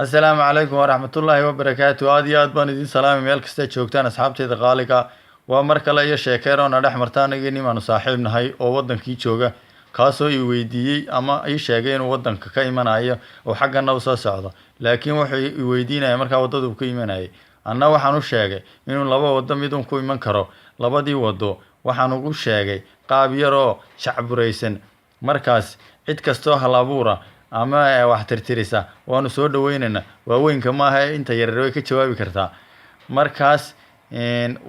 السلام عليكم ورحمة الله وبركاته. هذه أدبان دين سلام ميل كسته joogtaan asxaabteeda qaaliga waa mar kale iyo sheekeero na dhex martaan iyagii maanu saaxiib nahay oo wadankii jooga kaasoo i weydiiyay ama ay sheegay inuu wadanka ka imanayo oo xaggana u soo socdo laakiin wuxuu i weydiinayay markaa wadada uu ka imanayay anna waxaan u sheegay inuu laba wado mid ku iman karo labadii wado waxaan ugu sheegay qaab yar oo shacburaysan markaas cid kastoo hal abuura ama wax tirtirisa waanu soo dhaweynayna waaweynka maaha inta yaryar way ka jawaabi kartaa markaas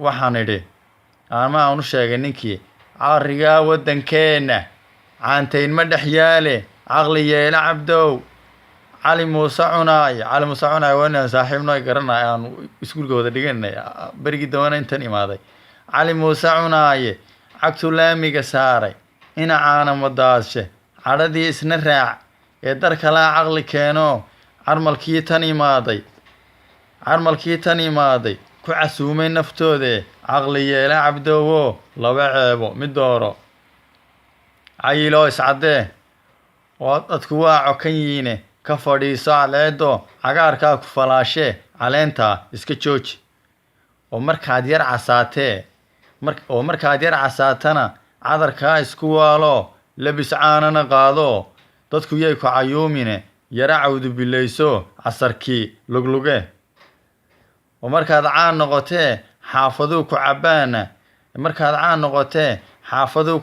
waxaan idhi ama aan u sheegay ninkii cariga wadankeena caantayn ma dhex yaale caqli yeela cabdow cali muuse cunaay waana saaxiibno garanay aan iskuulka wada dhiganay berigi doona intan imaaday cali muuse cunaaye cagtu laamiga saaray ina caana madaashe cadhadii isna raac ee dar kale caqli keeno carmalkii tan imaaday ku casuumay naftooda caqli yeela cabdowo laba ceebo mid dooro cayilo iscadee oo dadku waa cokan yiine ka fadhiiso caleedo cagaarkaa ku falaashee caleenta iska jooji oo markaad yar casaatana cadarkaa isku waalo labis caanana qaado dadku yay ku cayuumine yara cawdu bilayso casarkii lugluge oo markaad caan noqotee xaafaduu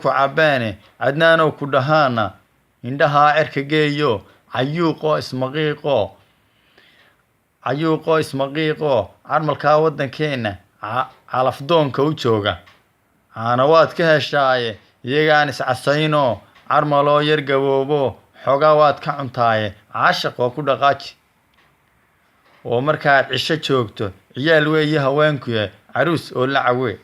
ku cabaane cadnaanow ku dhahaana indhahaa cerka geeyo cayuuqoo ismaqiiqo carmalkaa wadankeena calafdoonka u jooga caanawaad ka heshaaye iyagaan iscasayno carmaloo yar gaboobo xogaa waad ka cuntaaye caashaq oo ku dhaqaaji oo markaad cisho joogto ciyaal weeye haweenkuye caruus oo la cawe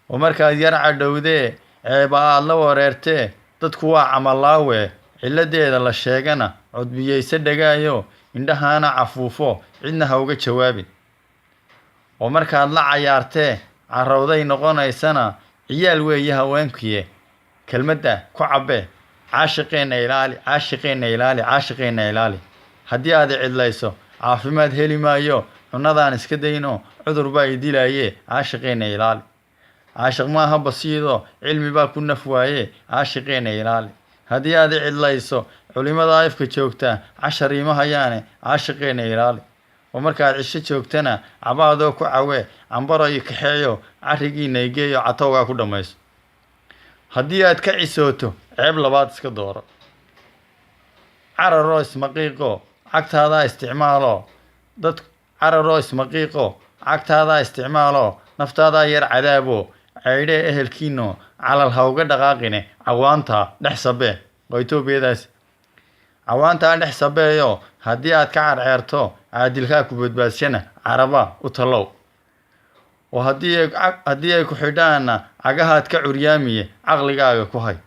oo markaad yar cadhowdee ceeba aad la wareertee dadku waa camalaawe ciladeeda la sheegana codbiyeyse dhagaayo indhahaana cafuufo cidna ha uga jawaabin oo markaad la cayaartee carowday noqonaysana ciyaal weeye haweenkuye kelmadda ku cabbe caashiqeena ilaali haddii aad cidlayso caafimaad heli maayo cunadaan iska dayno cudur baa i dilaaye caashiqeena ilaali caashiq maaha basiido cilmi baa ku naf waaye caashiqeena ilaali haddii aad cidlayso culimada afka joogta cashar iima hayaane caashiqeena ilaali oo markaad cisho joogtana cabaadoo ku cawe cambaro iyo kaxeeyo carigiina igeeyo catowgaa ku dhammayso haddii aad ka cisooto ceeb labaad iska dooro cararoo ismaqiiqo cagtaadaa isticmaalo naftaadaa yar cadaabo ceydhee ehelkiino calal ha uga dhaqaaqine cawaantaa dhex sabee oo etoobiyadaas cawaantaa dhex sabeeyo haddii aad ka carceerto caadilkaa ku badbaadshana caraba u tallow oo haddii ay ku xidhaanna cagahaad ka curyaamiye caqligaaga ku hay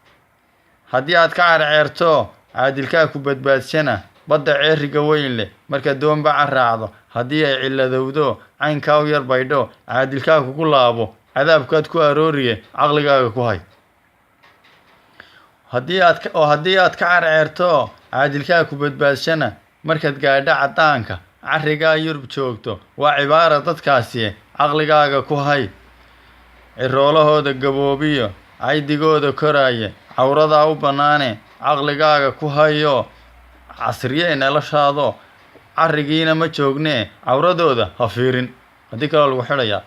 haddii aad ka carceerto caadilkaa ku badbaadshana badda ceeriga weyn leh marka doonba carraacdo haddii ay ciladowdo caynkaa u yar baydho caadilkaa kugu laabo cadaabkaad ku arooriye caqligaaga ku hay haddii aad ka carceerto caadilkaa ku badbaadshana markaad gaadho caddaanka carrigaa yurub joogto waa cibaara dadkaasi caqligaaga ku hay ciroolahooda gaboobiyo caydigooda koraaye cawradaa u bannaane caqligaaga ku hayo casriye noloshaado carrigiina ma joognee cawradooda ha fiirin haddii kaloo lagu xidhayaa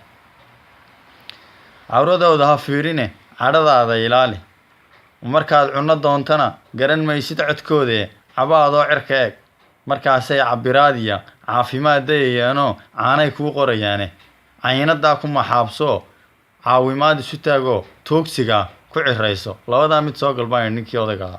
cawradooda ha fiirine cadhadaada ilaali markaad cunno doontana garan maysid codkoodee cabaadoo cirka eeg markaasay cabiraadiya caafimaad dayayaanoo caanay kuu qorayaane caynadaa ku maxaabso caawimaad isu taago toogsiga ku cirayso labadaa mid soo galbaan ninkii odayga